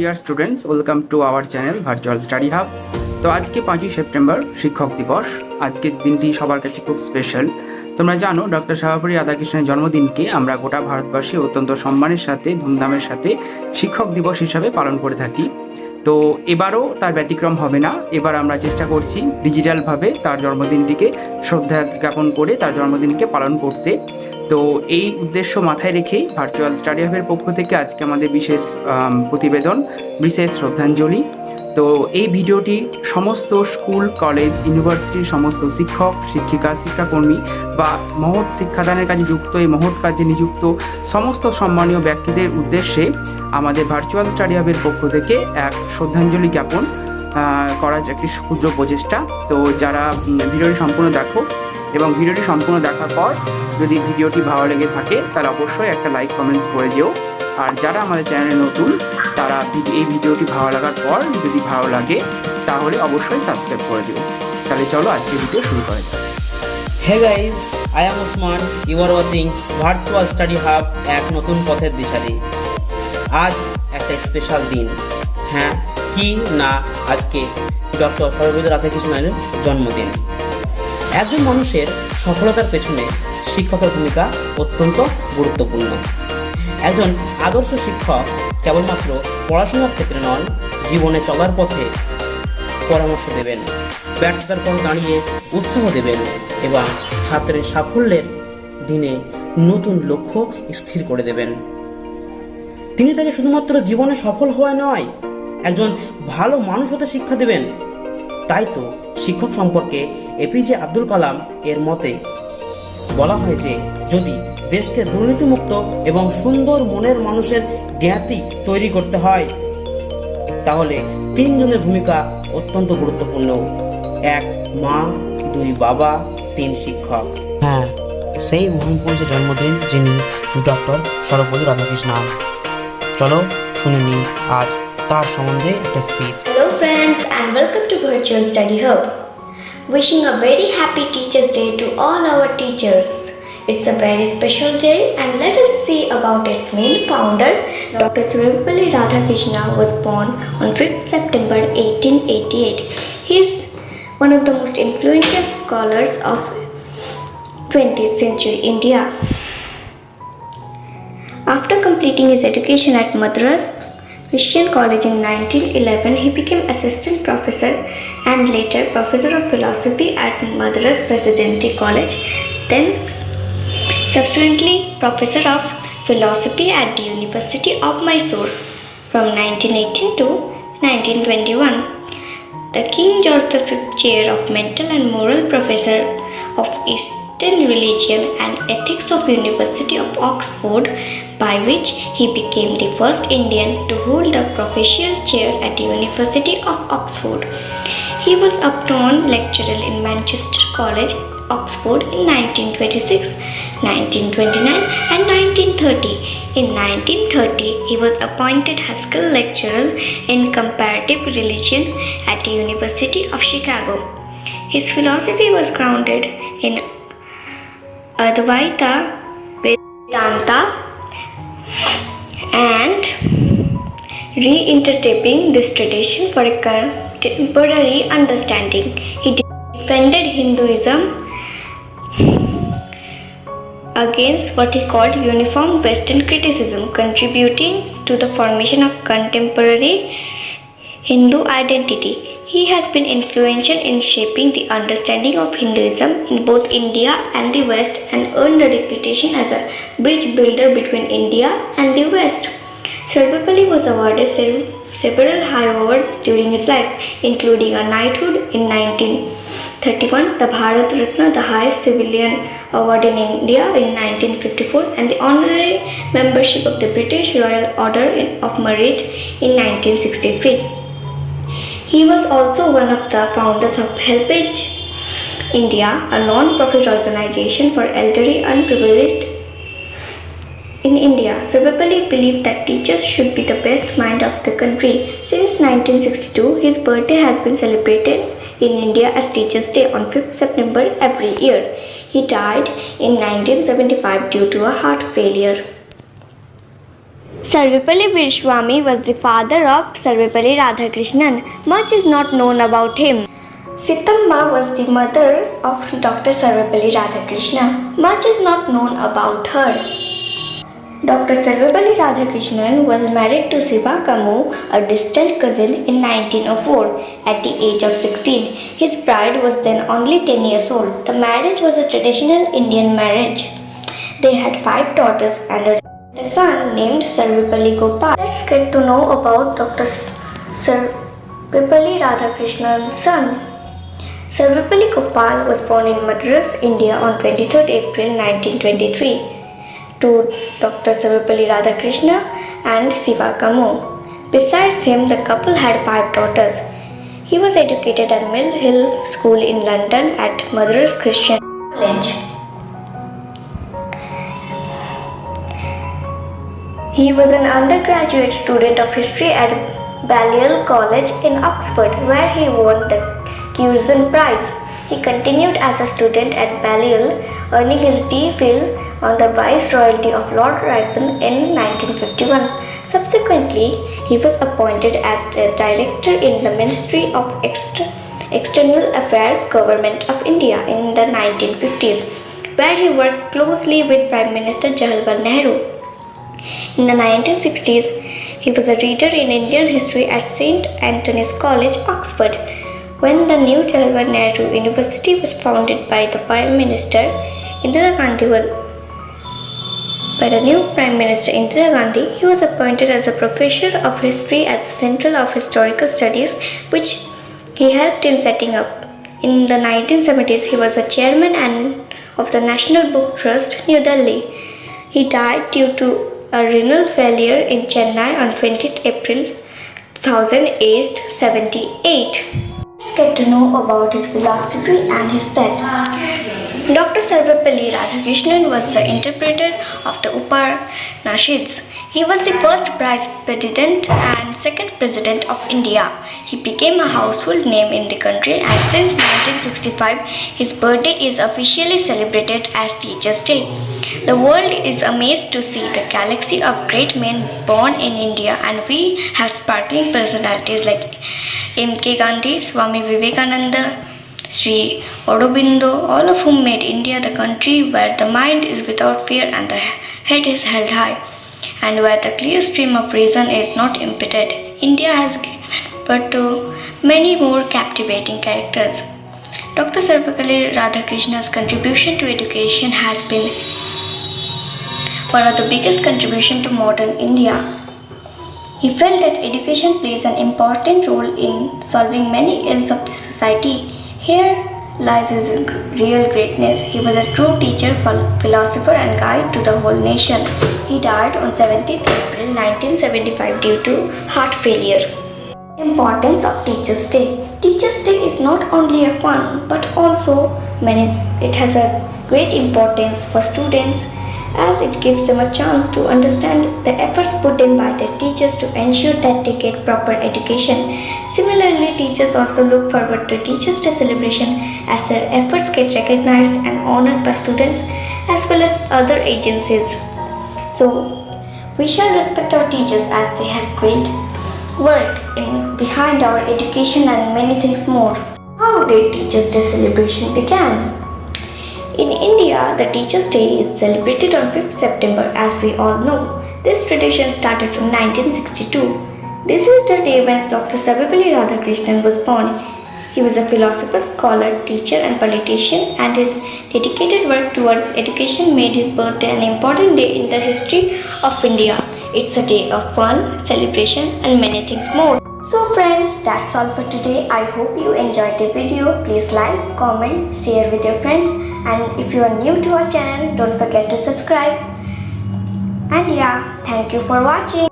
Dear students, welcome to our channel virtual study hub. তো আজকে 5ই September শিক্ষক দিবস। আজকের দিনটি সবার কাছে খুব স্পেশাল। তোমরা জানো ডক্টর সর্বপল্লী রাধাকৃষ্ণের জন্মদিনকে আমরা গোটা ভারতবর্ষে অত্যন্ত সম্মানের সাথে ধুমধামের সাথে শিক্ষক দিবস হিসাবে পালন করে থাকি। তো এবারও তার ব্যতিক্রম হবে না। এবার আমরা চেষ্টা করছি ডিজিটালভাবে তার জন্মদিনটিকে শ্রদ্ধা জ্ঞাপন করে তার জন্মদিনকে পালন করতে। তো এই উদ্দেশ্য মাথায় রেখেই ভার্চুয়াল স্টাডি হাবের পক্ষ থেকে আজকে আমাদের বিশেষ প্রতিবেদন, বিশেষ শ্রদ্ধাঞ্জলি। তো এই ভিডিওটি সমস্ত স্কুল, কলেজ, ইউনিভার্সিটির সমস্ত শিক্ষক, শিক্ষিকা, শিক্ষাকর্মী বা মহৎ শিক্ষাদানের কাজে যুক্ত, এই মহৎ কাজে নিযুক্ত সমস্ত সম্মানীয় ব্যক্তিদের উদ্দেশ্যে আমাদের ভার্চুয়াল স্টাডি হাবের পক্ষ থেকে এক শ্রদ্ধাঞ্জলি জ্ঞাপন করার একটি ক্ষুদ্র প্রচেষ্টা। তো যারা ভিডিওটি সম্পূর্ণ দেখো এবং ভিডিওটি সম্পূর্ণ দেখার পর যদি ভিডিওটি ভালো লেগে থাকে তাহলে অবশ্যই একটা লাইক কমেন্টস করে যেও। আর যারা আমাদের চ্যানেলে নতুন তারা এই ভিডিওটি ভালো লাগার পর যদি ভালো লাগে তাহলে অবশ্যই সাবস্ক্রাইব করে দিও। তাহলে চলো আজকে ভিডিও শুরু করা যাক। Hey guys, I am Osman, you are watching virtual study hub, এক নতুন পথের দিশারি। আজ একটা স্পেশাল দিন। হ্যাঁ, কি না, আজকে ডক্টর সর্বপল্লী রাধাকৃষ্ণের জন্মদিন। একজন মানুষের সফলতার পেছনে শিক্ষকের ভূমিকা অত্যন্ত গুরুত্বপূর্ণ। একজন আদর্শ শিক্ষক কেবলমাত্র পড়াশোনার ক্ষেত্রে নন, জীবনে চলার পথে পরামর্শ দেবেন, ব্যর্থতার পর দাঁড়িয়ে উৎসাহ দেবেন এবং ছাত্রের সাফল্যের দিনে নতুন লক্ষ্য স্থির করে দেবেন। তিনি তাকে শুধুমাত্র জীবনে সফল হওয়া নয়, একজন ভালো মানুষ হতে শিক্ষা দেবেন। তাই তো শিক্ষক সম্পর্কে এপিজে আব্দুল কালাম এর মতে বলা হয় যে যদি দেশকে দুর্নীতিমুক্ত এবং সুন্দর মনের মানুষের জ্ঞাতি তৈরি করতে হয় তাহলে 3 জনের ভূমিকা অত্যন্ত গুরুত্বপূর্ণ। 1 মা, 2 বাবা, 3 শিক্ষক। হ্যাঁ, সেই মহান পুরুষের জন্মদিন যিনি ডক্টর সর্বপল্লী রাধাকৃষ্ণন। চলো শুনে নিই আজ তার সম্বন্ধে একটা speech. Hello friends and welcome to Virtual Study Hub. Wishing a very happy Teachers Day to all our teachers. It's a very special day and let us see about its main founder. Dr. Sarbapalli Radhakrishna was born on 5th September 1888. He is one of the most influential scholars of 20th century India. After completing his education at Madras Christian College in 1911, he became assistant professor and later professor of philosophy at Madras Presidential College, then subsequently professor of philosophy at the University of Mysore from 1918 to 1921. The King George V Chair of Mental and Moral Professor of Eastern Religion and Ethics of University of Oxford, by which he became the first Indian to hold a professorial chair at the University of Oxford. He was appointed lecturer in Manchester College, Oxford in 1926, 1929 and 1930. In 1930, he was appointed Haskell Lecturer in Comparative Religion at the University of Chicago. His philosophy was grounded in Advaita Vedanta and reinterpreting this tradition for a contemporary understanding. He defended Hinduism against what he called uniform Western criticism, contributing to the formation of contemporary Hindu identity. He has been influential in shaping the understanding of Hinduism in both India and the West and earned a reputation as a bridge builder between India and the West. Sarbapalli was awarded several high awards during his life, including a knighthood in 1931, the Bharat Ratna, the highest civilian award in India, in 1954, and the honorary membership of the British Royal Order of Merit in 1963. He was also one of the founders of Helpage India, a non-profit organization for elderly unprivileged in India. Sarbapalli believed that teachers should be the best mind of the country. Since 1962, his birthday has been celebrated in India as Teachers' Day on 5th September every year. He died in 1975 due to a heart failure. Sarvepalli Viraswamy was the father of Sarvepalli Radhakrishnan. Much is not known about him. Sittamma was the mother of Dr. Sarvepalli Radhakrishnan. Much is not known about her. Dr. Sarvepalli Radhakrishnan was married to Siva Kamu, a distant cousin, in 1904 at the age of 16. His bride was then only 10 years old. The marriage was a traditional Indian marriage. They had 5 daughters and a son named Sarvepalli Gopal. Let's get to know about Dr. Sarvepalli Radhakrishnan's son. Sarvepalli Gopal was born in Madras, India on 23rd April 1923 to Dr. Sarvepalli Radhakrishna and Siva Kamu. Besides him, the couple had 5 daughters. He was educated at Mill Hill School in London at Madras Christian College. He was an undergraduate student of history at Balliol College in Oxford, where he won the Curzon Prize. He continued as a student at Balliol, earning his D.Phil on the Viceroyalty of Lord Ripon in 1951. Subsequently, he was appointed as the Director in the Ministry of External Affairs, Government of India in the 1950s, where he worked closely with Prime Minister Jawaharlal Nehru. In the 1960s, he was a reader in Indian history at St. Antony's College, Oxford. When the new Jawaharlal Nehru University was founded by the Prime Minister Indira Gandhi, he was appointed as a professor of history at the Centre of Historical Studies, which he helped in setting up. In the 1970s, he was a chairman of the National Book Trust, New Delhi. He died due to a renal failure in Chennai on 20th April 2000, aged 78. Let's get to know about his philosophy and his death. Dr. Sarvepalli Radhakrishnan was the interpreter of the Upanishads. He was the first Vice President and second President of India. He became a household name in the country, and since 1965, his birthday is officially celebrated as Teachers' Day. The world is amazed to see the galaxy of great men born in India, and we have sparkling personalities like M.K. Gandhi, Swami Vivekananda, Sri Aurobindo, all of whom made India the country where the mind is without fear and the head is held high, and where the clear stream of reason is not impeded. India has given birth to many more captivating characters. Dr. Sarvepalli Radhakrishnan's contribution to education has been one of the biggest contributions to modern India. He felt that education plays an important role in solving many ills of the society. Here lies his real greatness. He was a true teacher, philosopher and guide to the whole nation. He died on 17th April 1975 due to heart failure. Importance of Teachers' Day. Teachers' Day is not only a fun but also it has a great importance for students, as it gives them a chance to understand the efforts put in by their teachers to ensure that they get proper education. Similarly, teachers also look forward to Teachers' Day celebration, as their efforts get recognized and honored by students as well as other agencies. So, we shall respect our teachers, as they have great work behind our education and many things more. How did Teachers' Day celebration began? In India, the Teachers' Day is celebrated on 5th September, as we all know. This tradition started from 1962. This is the day when Dr. Sarvepalli Radhakrishnan was born. He was a philosopher, scholar, teacher and politician, and his dedicated work towards education made his birthday an important day in the history of India. It's a day of fun, celebration and many things more. So friends, that's all for today. I hope you enjoyed the video. Please like, comment, share with your friends, and if you are new to our channel, don't forget to subscribe. And yeah, thank you for watching.